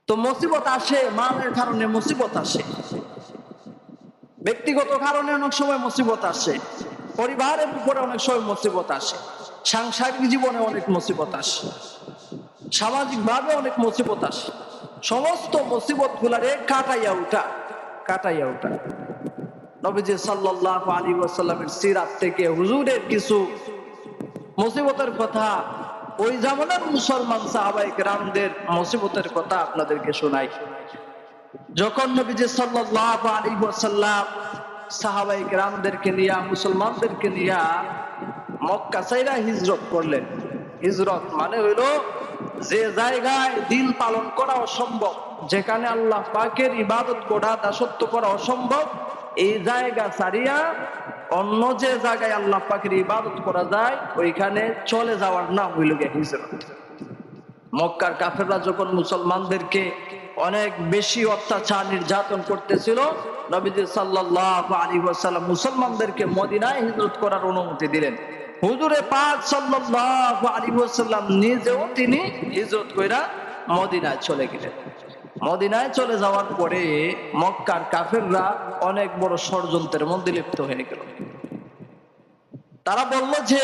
তো মুসিবত আসে, মালের কারণে মুসিবত আসে, ব্যক্তিগত কারণে অনেক সময় মুসিবত আসে, পরিবারের উপরে অনেক সময় মুসিবত আসে, সাংসারিক জীবনে অনেক মুসিবত আসে, সামাজিক ভাবে অনেক মুসিবত আসে। সমস্ত মুসিবত গুলারে কাটাইয়া উঠা নবীজি সাল্লাল্লাহু আলাইহি ওয়াসাল্লামের সিরাত থেকে হুজুরের কিছু মুসিবতের কথা, ওই জামানার মুসলমান সাহাবায়ে কেরামদের মুসিবতের কথা আপনাদেরকে শোনাই। যখন নবীজি সাল্লাল্লাহু আলাইহি ওয়াসাল্লাম সাহাবায়ে কেরামদেরকে নিয়ে, মুসলমানদেরকে নিয়ে মক্কা ছাইরা হিজরত করলেন। হিজরত মানে হইলো যে জায়গায় দিন পালন করা অসম্ভব, যেখানে আল্লাহ পাকের ইবাদত করা, দাসত্ব করা অসম্ভব, এই জায়গা ছাড়িয়া অন্য যে জায়গায় আল্লাহ পাকের ইবাদত করা যায় ওইখানে চলে যাওয়ার নাম হইল গিয়ে হিজরত। মক্কার কাফেররা যখন মুসলমানদেরকে অনেক বেশি অত্যাচার নির্যাতন করতেছিল, নবীজি সাল্লাল্লাহু আলাইহি ওয়াসাল্লাম মুসলমানদেরকে মদিনায় হিজরত করার অনুমতি দিলেন। হুজুরে পাক সাল্লাল্লাহু আলাইহি ওয়াসাল্লাম নিজেও তিনি হিজরত কইরা মদিনায় চলে গেলেন। মদিনায় চলে যাওয়ার পরে মক্কার কাফেররা অনেক বড় ষড়যন্ত্রের মধ্যে লিপ্ত হয়ে গেল। তারা বলল যে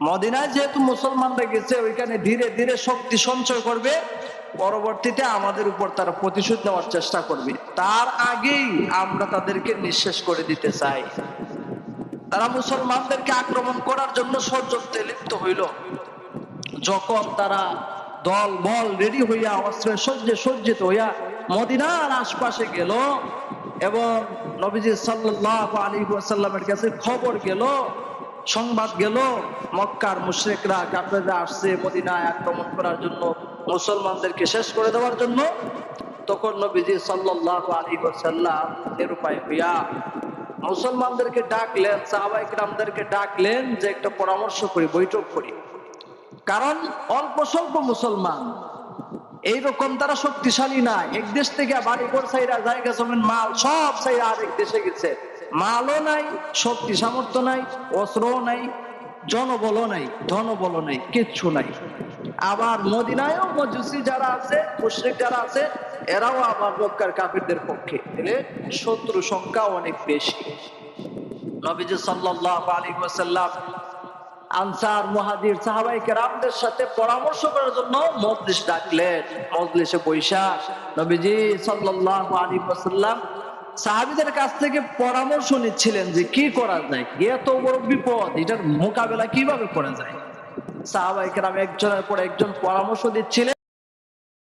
মদিনায় যেহেতু মুসলমানরা গেছে, ওইখানে ধীরে ধীরে শক্তি সঞ্চয় করবে, পরবর্তীতে আমাদের উপর তারা প্রতিশোধ নেওয়ার চেষ্টা করবে, তার আগেই আমরা তাদেরকে নিঃশেষ করে দিতে চাই। তারা মুসলমানদেরকে আক্রমণ করার জন্য ষড়যন্ত্রে লিপ্ত হইল। যখন তারা দল বল রেডি হইয়া, অস্ত্রে সজ্জিত হইয়া মদিনার আশপাশে গেল এবং নবীজি সাল্লাল্লাহু আলাইহি ওয়াসাল্লামের কাছে খবর গেল, সংবাদ গেল, মক্কার মুশরিকরা কাফেররা আসছে মদিনায় আক্রমণ করার জন্য, মুসলমানদেরকে শেষ করে দেওয়ার জন্য। তখন নবীজি সাল্লাল্লাহু আলাইহি ওয়াসাল্লাম নিরুপায় হইয়া মুসলমানদেরকে ডাকলেন, সাহাবায়ে কেরামদেরকে ডাকলেন যে একটা পরামর্শ করি, বৈঠক করি। কারণ অল্প স্বল্প মুসলমান, এইরকম তারা শক্তিশালী না। এক দেশ থেকে বাড়ি ঘর ছাইরা, জায়গা জমিন, মাল সব ছাইরা আরেক দেশে গেছে, মালও নাই, শক্তি সামর্থ্য নাই, অস্ত্রও নাই, জনবলও নাই, ধনবলও নাই, কিচ্ছু নাই। আবার মদিনায়ও মজুসি যারা আছে, মুশরিক যারা আছে, এরাও আবার মক্কার কাফিরদের পক্ষে, তাহলে শত্রু সংখ্যা অনেক বেশি। নবীজি সাল্লাল্লাহু আলাইহি ওয়াসাল্লাম আনসার মুহাজির সাহাবায়ে কেরামদের সাথে পরামর্শ করার জন্য মজলিস ডাকলেন। মজলিসে বৈশা নবীজি সাল্লাল্লাহু আলাইহি ওয়াসাল্লাম সাহাবীদের কাছ থেকে পরামর্শ নিচ্ছিলেন যে কি করা যায়, এত বড় বিপদ, এটার মোকাবেলা কিভাবে করা যায়। সাহাবায়ে কেরাম একজনের পর একজন পরামর্শ দিচ্ছিলেন।